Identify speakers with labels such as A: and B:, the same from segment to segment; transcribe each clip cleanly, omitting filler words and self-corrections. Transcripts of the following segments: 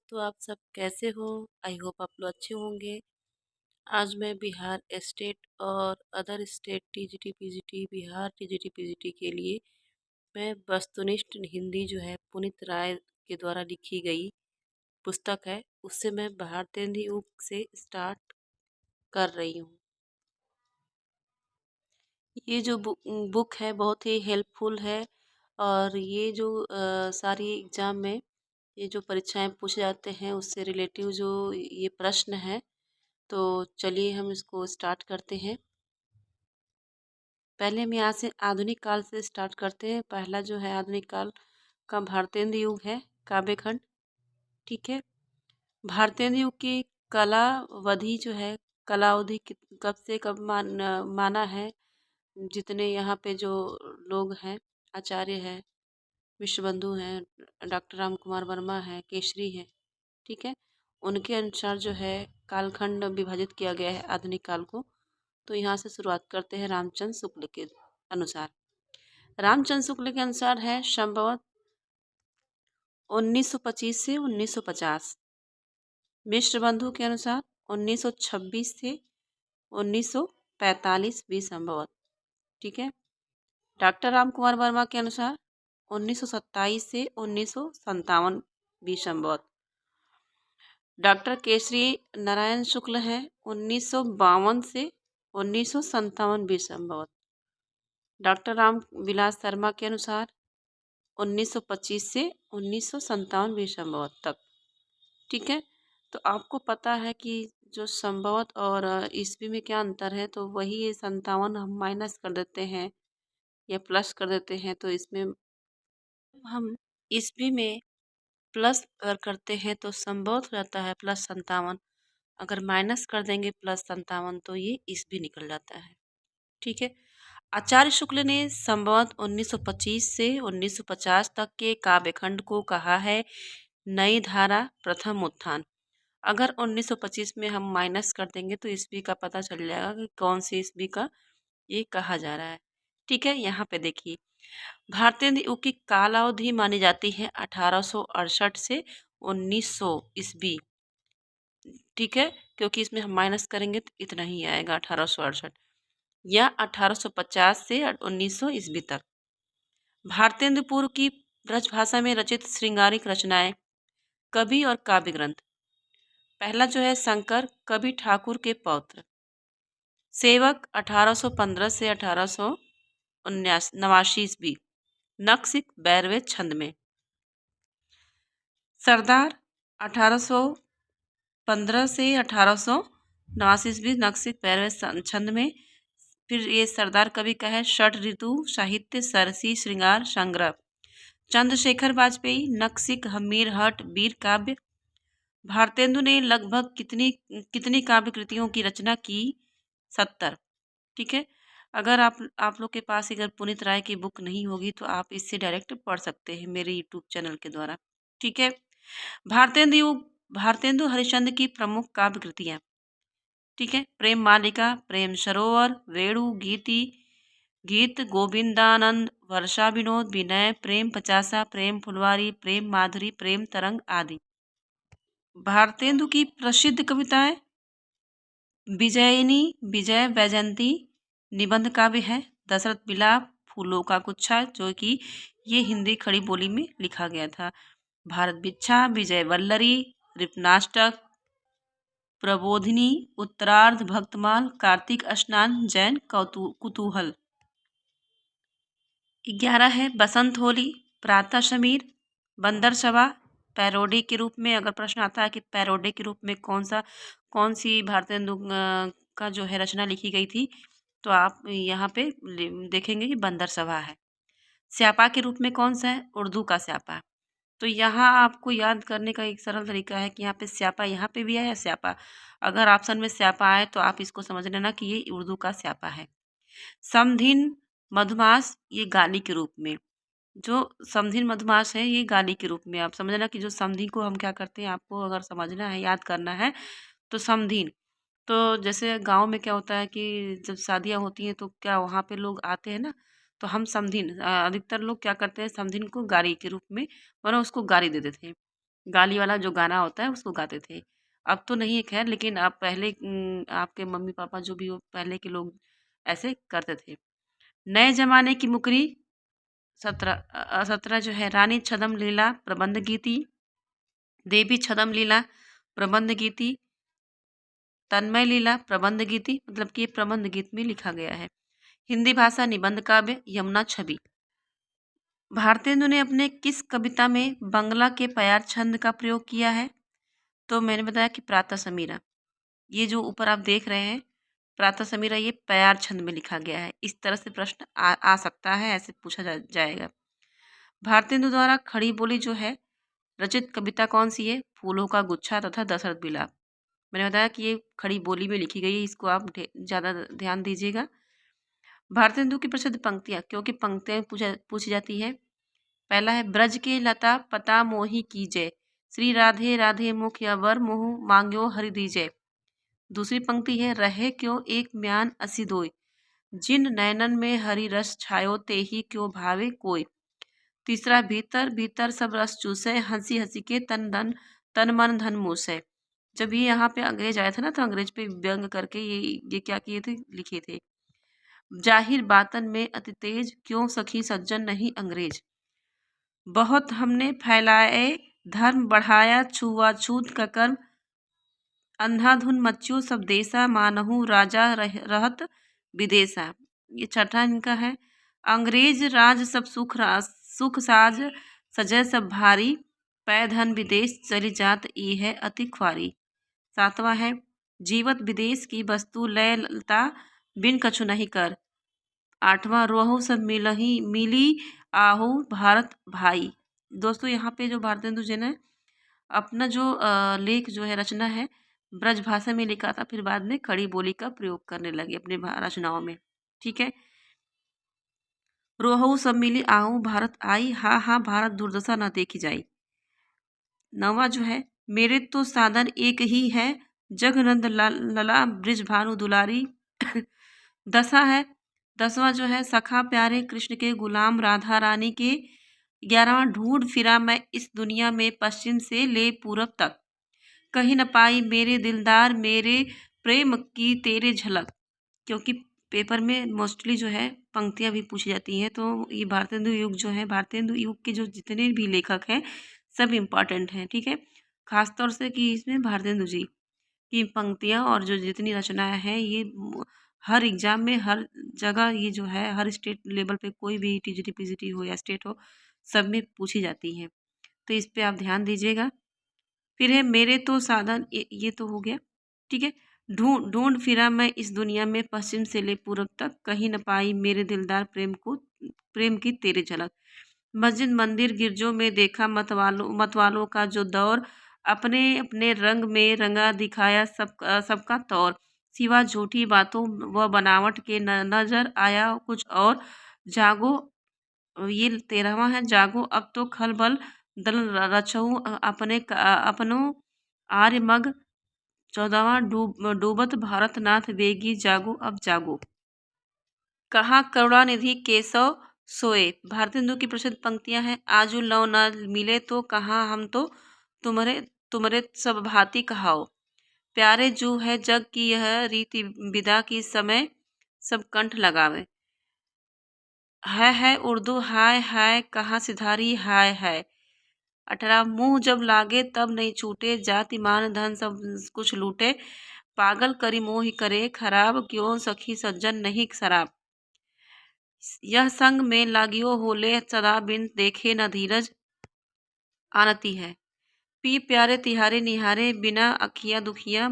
A: तो आप सब कैसे हो? आई होप आप लोग अच्छे होंगे। आज मैं बिहार स्टेट और other state TGT PGT Bihar TGT PGT के लिए मैं वस्तुनिष्ठ हिंदी जो है पुनीत राय के द्वारा लिखी गई पुस्तक है, उससे मैं भारतेंदु युग से स्टार्ट कर रही हूँ। ये जो बुक है बहुत ही हेल्पफुल है और ये जो सारी एग्ज़ाम में ये जो परीक्षाएं पूछे जाते हैं उससे रिलेटिव जो ये प्रश्न है, तो चलिए हम इसको स्टार्ट करते हैं। पहले हम यहाँ से आधुनिक काल से स्टार्ट करते हैं। पहला जो है आधुनिक काल का भारतेंदु युग है, काव्यखंड। ठीक है। भारतेंदु युग की कलावधि जो है, कलावधि कब से कब माना है। जितने यहाँ पे जो लोग हैं, आचार्य हैं, विश्वबंधु हैं, डॉक्टर राम कुमार वर्मा हैं, केसरी हैं, ठीक है, उनके अनुसार जो है कालखंड विभाजित किया गया है आधुनिक काल को। तो यहाँ से शुरुआत करते हैं रामचंद्र शुक्ल के अनुसार। रामचंद्र शुक्ल के अनुसार है संभवत 1925 से 1950। मिश्र बंधु के अनुसार 1926 से 1945 भी संभवत। ठीक है। डॉक्टर राम कुमार वर्मा के अनुसार 1927 से 1957 भी संभवत। डॉक्टर केसरी नारायण शुक्ल हैं 1952 से 1957 भी संभवत। डॉक्टर राम विलास शर्मा के अनुसार 1925 से 1957 भी संभवत तक। ठीक है। तो आपको पता है कि जो संभवत और ईस्वी में क्या अंतर है, तो वही ये 57 हम माइनस कर देते हैं या प्लस कर देते हैं, तो इसमें हम ईस्वी में प्लस अगर करते हैं तो संभवत हो जाता है +57। अगर माइनस कर देंगे +57 तो ये ईस्वी निकल जाता है। ठीक है। आचार्य शुक्ल ने संभवत 1925 से 1950 तक के काव्यखंड को कहा है नई धारा प्रथम उत्थान। अगर 1925 में हम माइनस कर देंगे तो ईस्वी का पता चल जाएगा कि कौन सी ईस्वी का ये कहा जा रहा है। ठीक है। यहाँ पे देखिए, भारतेंदु युग की कालावधि मानी जाती है 1868 से 1900 ईस्वी। ठीक है। क्योंकि इसमें हम माइनस करेंगे तो इतना ही आएगा 1868, या 1850 से 1900 ईस्वी तक। भारतेंदु पूर्व की ब्रजभाषा में रचित श्रृंगारिक रचनाएं, कवि और काव्य ग्रंथ। पहला जो है शंकर कवि ठाकुर के पौत्र, सेवक 1815 से 1889 ईस्वी, नक्सिक बैरवे छंद में। सरदार 1815 से 1889 ईस्वी, नक्सिक बैरवे छंद में। फिर ये सरदार कवि का है षट ऋतु साहित्य सरसी श्रृंगार संग्रह। चंद्रशेखर वाजपेयी नक्सिक हमीर हट वीर काव्य। भारतेंदु ने लगभग कितनी कितनी काव्य कृतियों की रचना की? 70। ठीक है। अगर आप लोग के पास अगर पुनीत राय की बुक नहीं होगी तो आप इससे डायरेक्ट पढ़ सकते हैं मेरे यूट्यूब चैनल के द्वारा। ठीक है। भारतेंदु हरिश्चंद्र की प्रमुख काव्य कृतियाँ। ठीक है। प्रेम मालिका, प्रेम सरोवर, वेणु गीति, गीत गोविंदानंद, वर्षा विनोद, विनय, प्रेम पचासा, प्रेम फुलवारी, प्रेम माधुरी, प्रेम तरंग आदि। भारतेंदु की प्रसिद्ध कविताएं विजयिनी, विजय वैजयंती, निबंध काव्य है, दशरथ विलाप, फूलों का गुच्छा, जो कि ये हिंदी खड़ी बोली में लिखा गया था, भारत भिक्षा, विजय वल्लरी, रिपनाष्टक, प्रबोधिनी, उत्तरार्ध, भक्तमाल, कार्तिक स्नान, जैन कुतूहल। 11 है बसंत होली, प्रातः समीर, बंदर सभा। पैरोडी के रूप में अगर प्रश्न आता है कि पैरोडी के रूप में कौन सी भारतेंदु का जो है रचना लिखी गई थी, तो आप यहाँ पे देखेंगे कि बंदर सभा है। स्यापा के रूप में कौन सा है? उर्दू का स्यापा। तो यहाँ आपको याद करने का एक सरल तरीका है कि यहाँ पे स्यापा यहाँ पे भी है या स्यापा। अगर ऑप्शन में स्यापा आए तो आप इसको समझ लेना कि ये उर्दू का स्यापा है। समधिन मधुमास, ये गाली के रूप में। जो समधिन मधुमास है ये गाली के रूप में। आप समझना कि जो समधि को हम क्या करते हैं, आपको अगर समझना है, याद करना है, तो समधिन। तो जैसे गांव में क्या होता है कि जब शादियां होती हैं तो क्या वहाँ पे लोग आते हैं ना, तो हम समधिन अधिकतर लोग क्या करते हैं, समधिन को गाड़ी के रूप में, वरना उसको गाड़ी दे देते हैं। गाली वाला जो गाना होता है उसको गाते थे। अब तो नहीं है खैर, लेकिन अब पहले आपके मम्मी पापा जो भी हो पहले के लोग ऐसे करते थे। नए ज़माने की मुकरी 17 जो है रानी छदम लीला प्रबंध गीति, देवी छदम लीला प्रबंध गीति, तन्मय लीला प्रबंध गीति, मतलब कि ये प्रबंध गीत में लिखा गया है। हिंदी भाषा निबंध काव्य यमुना छवि। भारतेंदु ने अपने किस कविता में बंगला के प्यार छंद का प्रयोग किया है? तो मैंने बताया कि प्रातः समीरा। ये जो ऊपर आप देख रहे हैं प्रातः समीरा, ये प्यार छंद में लिखा गया है। इस तरह से प्रश्न आ सकता है, ऐसे पूछा जाएगा। भारतेंदु द्वारा खड़ी बोली जो है रचित कविता कौन सी है? फूलों का गुच्छा तथा दशरथ बिलाप। मैंने बताया कि ये खड़ी बोली में लिखी गई है, इसको आप ज़्यादा ध्यान दीजिएगा। भारतेंदु की प्रसिद्ध पंक्तियाँ, क्योंकि पंक्तियाँ पूछी जाती है। पहला है ब्रज के लता पता मोही कीजय, श्री राधे राधे मुख या वर मोह मांग्यो हरि दीजय। दूसरी पंक्ति है रहे क्यों एक म्यान असी दोय, जिन नैनन में हरि रस छायो ते ही क्यों भावे कोय। तीसरा भीतर भीतर सब रस चूसे, हंसी हंसी के तन मन धन मूसे। जब ये यहाँ पे अंग्रेज आया था ना, तो अंग्रेज पे व्यंग करके ये क्या किए थे, लिखे थे। जाहिर बातन में अति तेज, क्यों सखी सज्जन नहीं अंग्रेज। बहुत हमने फैलाए धर्म, बढ़ाया छुआछूत का कर्म, अंधाधुन मच्यो सब देसा, मानहु राजा रहत विदेशा। ये छठा इनका है। अंग्रेज राज सब सुख साज, सजय सब भारी, पै धन विदेश चली जात ई है अति ख्वारी। सातवां है जीवत विदेश की वस्तु लय लता, बिन कछु नहीं कर। आठवां रोहु सब मिली आहू भारत भाई। दोस्तों यहाँ पे जो भारतेंदु जी ने अपना जो लेख जो है रचना है ब्रज भाषा में लिखा था, फिर बाद में खड़ी बोली का प्रयोग करने लगे अपने रचनाओं में। ठीक है। रोहु सब मिली आहू भारत आई, हा हा भारत दुर्दशा न देखी जाई। नवा जो है मेरे तो साधन एक ही है, जगनंद लला ब्रिज भानु दुलारी। दशा है, दसवां जो है सखा प्यारे कृष्ण के गुलाम राधा रानी के। 11वां ढूंढ फिरा मैं इस दुनिया में पश्चिम से ले पूरब तक, कहीं न पाई मेरे दिलदार मेरे प्रेम की तेरे झलक। क्योंकि पेपर में मोस्टली जो है पंक्तियाँ भी पूछी जाती हैं, तो ये भारतेंदु युग जो है, भारतेंदु युग के जो जितने भी लेखक हैं सब इम्पॉर्टेंट हैं। ठीक है। खासतौर से कि इसमें भारतेंदु जी की पंक्तियाँ और जो जितनी रचनाएं हैं ये हर एग्जाम में हर जगह, ये जो है हर स्टेट लेवल पे कोई भी टीजीटी पीजीटी हो या स्टेट हो, सब में पूछी जाती हैं। तो इस पे आप ध्यान दीजिएगा। फिर है मेरे तो साधन, ये तो हो गया। ठीक है। ढूंढ ढूंढ फिरा मैं इस दुनिया में पश्चिम से ले पूरब तक, कहीं न पाई मेरे दिलदार प्रेम की तेरे झलक। मस्जिद मंदिर गिरजों में देखा मतवालों का जो दौर, अपने अपने रंग में रंगा दिखाया सबका तौर। सिवा झूठी बातों व बनावट के नजर आया कुछ और। जागो, ये 13वां है, जागो अब तो खलबल दल रचहु अपनो आर्य मग। 14वां डूबत भारत नाथ बेगी, जागो अब जागो। कहाँ करुणानिधि केशव सोए। भारतेंदु की प्रसिद्ध पंक्तियां हैं। आजू लौ न मिले तो कहाँ हम तो तुम्हारे तुम्हारे सब भांति कहाओ। प्यारे जू है जग की यह रीति विदा की समय सब कंठ लगावे। है उर्दू हाय हाय कहाँ सिधारी हाय हाय। 18 मुंह जब लागे तब नहीं छूटे, जाति मान धन सब कुछ लूटे। पागल करी मोहि करे खराब, क्यों सखी सज्जन नहीं शराब। यह संग में लागियो होले सदा, बिन देखे न धीरज आनती है। पी प्यारे तिहारे निहारे, बिना अखियाँ दुखियाँ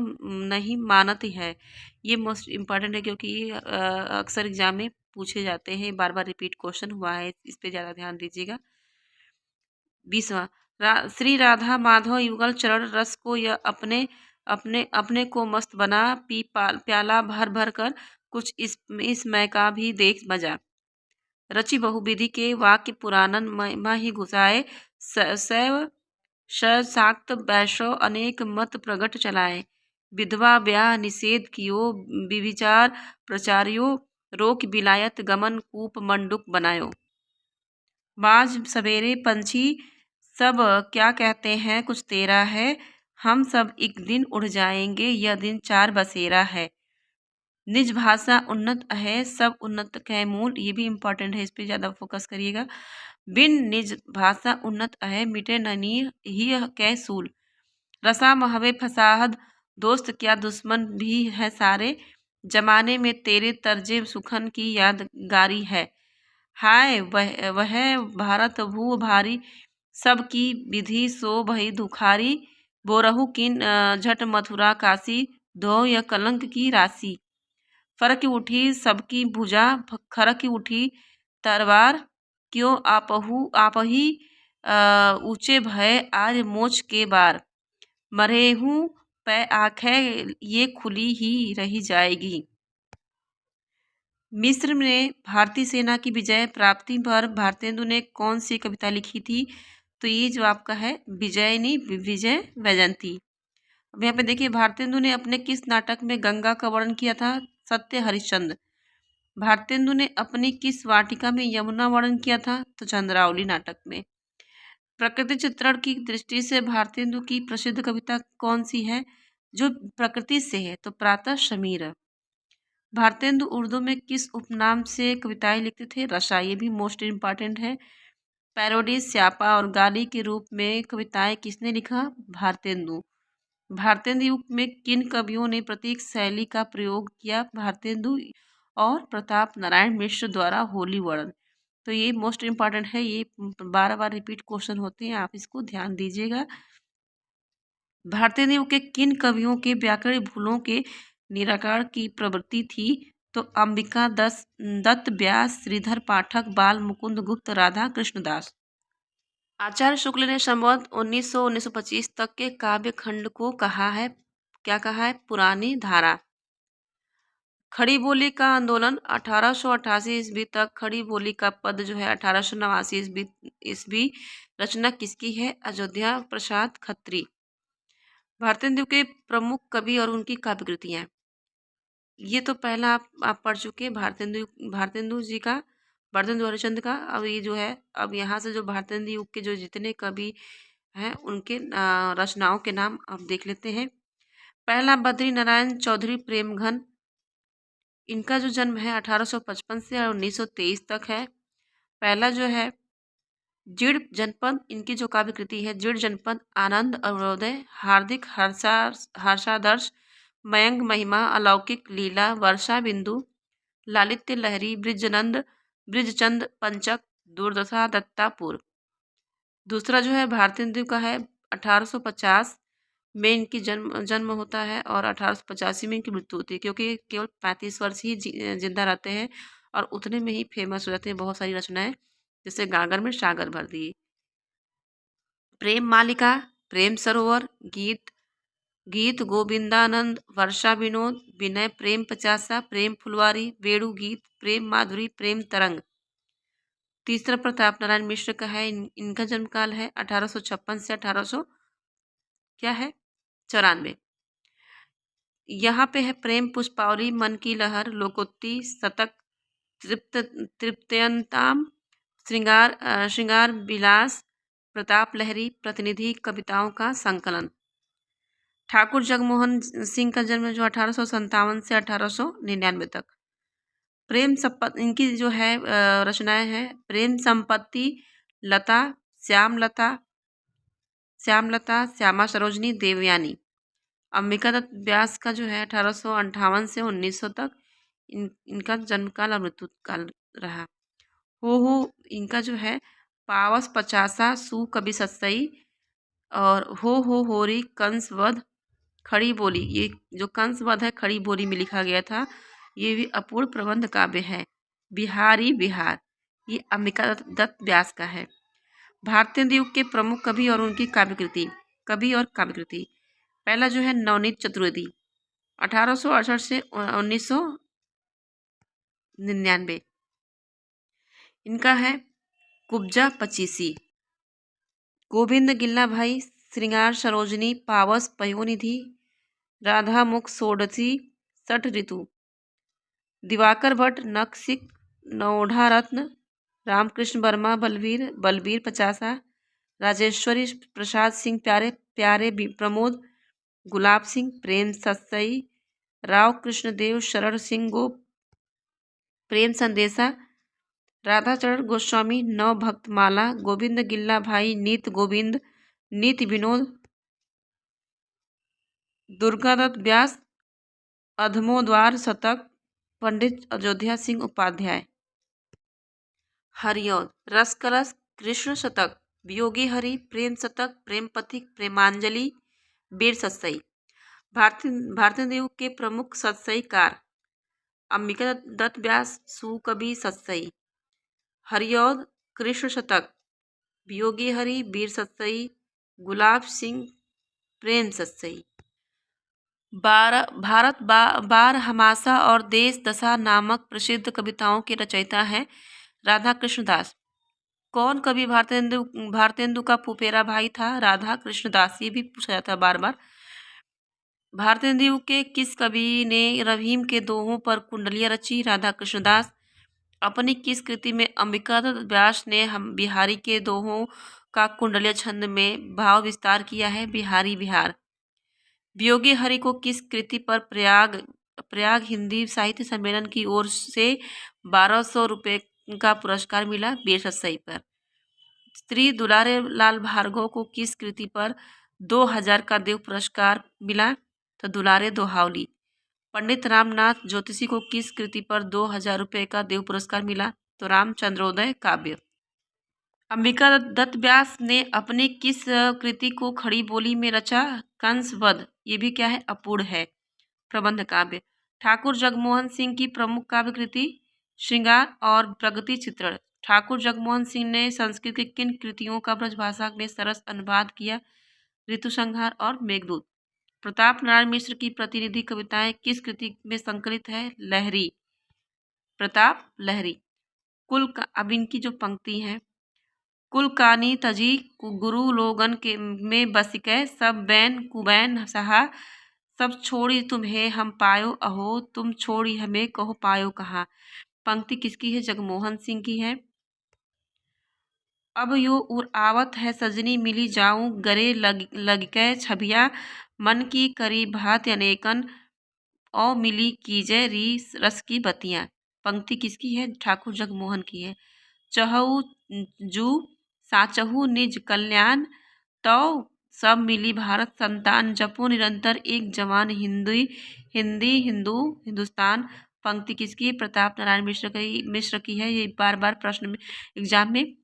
A: नहीं मानती है। ये मोस्ट इम्पॉर्टेंट है, क्योंकि ये अक्सर एग्जाम में पूछे जाते हैं, बार बार रिपीट क्वेश्चन हुआ है, इस पे ज़्यादा ध्यान दीजिएगा। 20वां श्री राधा माधव युगल चरण रस को यह अपने अपने अपने को मस्त बना, पी प्याला भर भर कर कुछ इस मय का भी देख मजा। रचि बहुविधि के वाक्य पुराणन में ही घुसाए, सैव शाक्त वैष्णव अनेक मत प्रगट चलाए। विधवा ब्याह निषेध कियो, विविचार प्रचारियो, रोक विलायत गमन कूप मंडुक बनायो। बाज सवेरे पंछी सब क्या कहते हैं कुछ तेरा है, हम सब एक दिन उड़ जाएंगे, यह दिन चार बसेरा है। निज भाषा उन्नत है, सब उन्नत कै मूल, ये भी इम्पोर्टेंट है, इस पे ज़्यादा फोकस करिएगा। बिन निज भाषा उन्नत है, मिटे न नीर ही कै सूल। रसा महवे फसाहद, दोस्त क्या दुश्मन भी है सारे। जमाने में तेरे तर्जे सुखन की यादगारी है। हाय वह भारत भू भारी, सबकी विधि सो भई दुखारी। बोरहु किन झट मथुरा काशी, धो यह कलंक की राशि। फरक उठी सबकी भुजा, खरक उठी तलवार। क्यों आप ही ऊंचे भय आज मोच के बार। मरेहूं पै आंखें ये खुली ही रही जाएगी। मिस्र में भारतीय सेना की विजय प्राप्ति पर भारतेंदु ने कौन सी कविता लिखी थी? तो ये जो आपका है विजयनी विजय वैजयंती। अब यहाँ पे देखिए भारतेंदु ने अपने किस नाटक में गंगा का वर्णन किया था? सत्य हरिश्चंद्र। भारतेंदु ने अपनी किस वाटिका में यमुना वर्णन किया था? तो चंद्रावली नाटक में। प्रकृति चित्रण की दृष्टि से भारतेंदु की प्रसिद्ध कविता कौन सी है जो प्रकृति से है? तो प्रातः समीर। भारतेंदु उर्दू में किस उपनाम से कविताएं लिखते थे? रसा। ये भी मोस्ट इम्पॉर्टेंट है। पैरोडी, स्यापा और गाली के रूप में कविताएं किसने लिखा? भारतेंदु। भारतेंदु युग में किन कवियों ने प्रतीक शैली का प्रयोग किया? भारतेंदु और प्रताप नारायण मिश्र द्वारा होली वर्णन। तो ये मोस्ट इम्पॉर्टेंट है, ये बार बार रिपीट क्वेश्चन होते हैं, आप इसको ध्यान दीजिएगा। भारतेंदु के किन कवियों के व्याकरण भूलों के निराकरण की प्रवृत्ति थी? तो अंबिका दत्त, व्यास, श्रीधर पाठक, बाल मुकुंद गुप्त, राधा कृष्णदास। आचार्य शुक्ल ने संवत 1900-1925 तक के काव्य खंड को कहा है, क्या कहा है? पुरानी धारा। खड़ी बोली का आंदोलन 1888 ईस्वी तक, खड़ी बोली का पद जो है 1889 ईस्वी रचना किसकी है? अयोध्या प्रसाद खत्री। भारतेंदु के प्रमुख कवि और उनकी काव्य कृतियाँ। ये तो पहला आप पढ़ चुके हैं, भारतेंदु जी का, भारतेंदु हरिश्चंद्र का। अब ये जो है, अब यहाँ से जो भारतेंदु युग के जो जितने कवि हैं उनके रचनाओं के नाम अब देख लेते हैं। पहला बद्री नारायण चौधरी प्रेमघन, इनका जो जन्म है 1855 से 1923 तक है। पहला जो है जीड़ जनपद, इनकी जो काव्य कृति है जीड़ जनपद, आनंद अवरोदय, हार्दिक हर्षादर्श, मयंक महिमा, अलौकिक लीला, वर्षा बिंदु, लालित्य लहरी, ब्रिजचंद पंचक, दुर्दशा दत्तापुर। दूसरा जो है भारतेंदु का है 1850 में इनकी जन्म होता है और 1885 में इनकी मृत्यु होती है, क्योंकि केवल 35 वर्ष ही जिंदा रहते हैं और उतने में ही फेमस हो जाते हैं। बहुत सारी रचनाएं जैसे गागर में सागर भर दिए, प्रेम मालिका, प्रेम सरोवर, गीत गोविंदानंद, वर्षा विनोद, विनय प्रेम पचासा, प्रेम फुलवारी, वेणु गीत, प्रेम माधुरी, प्रेम तरंग। तीसरा प्रताप नारायण मिश्र का है, इनका जन्म काल है 1856 से 1800 क्या है 94। यहाँ पे है प्रेम पुष्पावली, मन की लहर, लोकोक्ति, शतक, तृप्त्यंताम, श्रृंगार विलास, प्रताप लहरी, प्रतिनिधि, कविताओं का संकलन। ठाकुर जगमोहन सिंह का जन्म जो 1857 से 1899 तक। प्रेम संपत्ति, इनकी जो है रचनाएं हैं प्रेम संपत्ति, लता, श्यामलता, श्यामा सरोजनी, देवयानी। अंबिका दत्त व्यास का जो है 1858 से 1900 तक, इनका जन्म काल और मृत्यु काल रहा। हो इनका जो है पावस पचासा, सु कवि सत्सई, और हो होरी, कंस वध, खड़ी बोली। ये जो कंस वध है खड़ी बोली में लिखा गया था, ये भी अपूर्ण प्रबंध काव्य है। बिहारी बिहार, ये अंबिका दत्त व्यास का है। भारतेंदु युग के प्रमुख कवि और उनकी काव्यकृति। पहला जो है नवनीत चतुर्वेदी, 1868 से 1999। इनका है कुब्जा पचीसी। गोविंद गिल्ला भाई, श्रृंगार सरोजनी, पावस पयोनिधि, राधा मुख सोडसी, सठ ऋतु। दिवाकर भट्ट, नखशिख, नौढ़ा रत्न, रामकृष्ण वर्मा, बलबीर पचासा, राजेश्वरी प्रसाद सिंह प्यारे प्यारे प्रमोद, गुलाब सिंह, प्रेम सतसई, राव कृष्णदेव, शरण सिंह गोप, प्रेम संदेशा, राधाचरण गोस्वामी, नव भक्तमाला, गोविंद गिल्ला भाई, नीत गोविंद, नीति विनोद, दुर्गादत्त व्यास, अधमोद्वार शतक, पंडित अयोध्या सिंह उपाध्याय। हरिओद, रसकलश, कृष्ण शतक, वियोगी हरि, प्रेम शतक, प्रेम पथिक, प्रेमांजलि, वीर सत्सई। भारतीय देव के प्रमुख सत्सईकार अंबिका दत्त व्यास, सुकवि सत्सई। हरिओद, कृष्ण शतक, वियोगी हरि, वीर सत्सई, गुलाब सिंह, प्रेम सत्सई। भारत बार हमासा और देश दशा नामक प्रसिद्ध कविताओं के रचयिता हैं राधा कृष्ण दास। कौन कवि भारतेंदु का फुफेरा भाई था? राधा कृष्ण दास। ये भी पूछा जाता है बार बार। भारतेंदु के किस कवि ने रहीम के दोहों पर कुंडलियां रची? राधा कृष्ण दास। अपनी किस कृति में अंबिका दत्त व्यास ने हम बिहारी के दोहों का कुंडलिया छंद में भाव विस्तार किया है? बिहारी बिहार। वियोगी हरि को किस कृति पर प्रयाग हिंदी साहित्य सम्मेलन की ओर से 1200 रुपये का पुरस्कार मिला? वीर सत्सई पर। श्री दुलारे लाल भार्गव को किस कृति पर 2000 का देव पुरस्कार मिला? तो दुलारे दोहावली। पंडित रामनाथ ज्योतिषी को किस कृति पर 2000 रुपये का देव पुरस्कार मिला? तो रामचंद्रोदय काव्य। अंबिका दत्त व्यास ने अपनी किस कृति को खड़ी बोली में रचा? कंसवध। ये भी क्या है? अपूर्ण है। प्रबंध काव्य। ठाकुर जगमोहन सिंह की प्रमुख काव्य कृति श्रृंगार और प्रगति चित्रण। ठाकुर जगमोहन सिंह ने संस्कृत की किन कृतियों का ब्रजभाषा में सरस अनुवाद किया? ऋतुसंहार और मेघदूत। प्रताप नारायण मिश्र की प्रतिनिधि कविताएं किस कृति में संकलित है? लहरी। प्रताप लहरी। अब इनकी जो पंक्ति है, कुल कानी तजी गुरु लोगन के में बसिकै, सब बैन कुबैन सहा, सब छोड़ी तुम्हें हम पायो अहो, तुम छोड़ी हमें कहो पायो कहाँ। पंक्ति किसकी है? जगमोहन सिंह की है। अब यो उर आवत है सजनी मिली जाऊं, गरे लगकै छबिया, मन की करी भात अनेकन, औ मिली कीजय री रस की बतियां। पंक्ति किसकी है? ठाकुर जगमोहन की है। चहु जू साचहु निज कल्याण, तो सब मिली भारत संतान, जपो निरंतर एक जवान हिंदू हिंदुस्तान। पंक्ति किसकी? प्रताप नारायण मिश्र की है। ये बार बार प्रश्न में एग्जाम में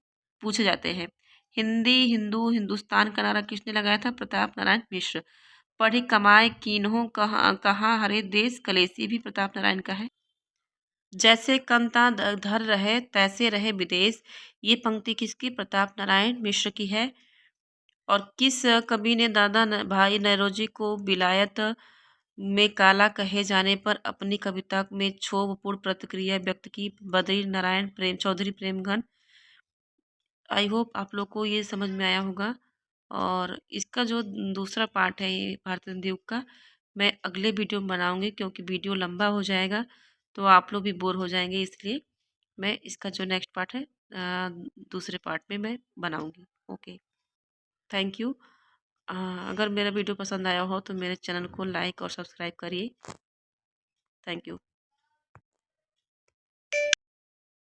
A: पूछे जाते हैं। हिंदी हिंदू हिंदुस्तान का नारा किसने लगाया था? प्रताप नारायण मिश्र। पढ़ी कमाए कीन्हों कहाँ हरे देश कलेसी भी प्रताप नारायण का है। जैसे कंता धर रहे तैसे रहे विदेश। ये पंक्ति किसकी? प्रताप नारायण मिश्र की है। और किस कवि ने दादा भाई नौरोजी को विलायत में काला कहे जाने पर अपनी कविता में क्षोभपूर्ण प्रतिक्रिया व्यक्त की? बद्री नारायण चौधरी प्रेमघन। आई होप आप लोग को ये समझ में आया होगा। और इसका जो दूसरा पार्ट है ये भारतेंदु द्वीप का, मैं अगले वीडियो में बनाऊंगी, क्योंकि वीडियो लंबा हो जाएगा तो आप लोग भी बोर हो जाएंगे, इसलिए मैं इसका जो नेक्स्ट पार्ट है दूसरे पार्ट में मैं बनाऊंगी। Okay, thank you. अगर मेरा वीडियो पसंद आया हो तो मेरे चैनल को लाइक और सब्सक्राइब करिए। Thank you.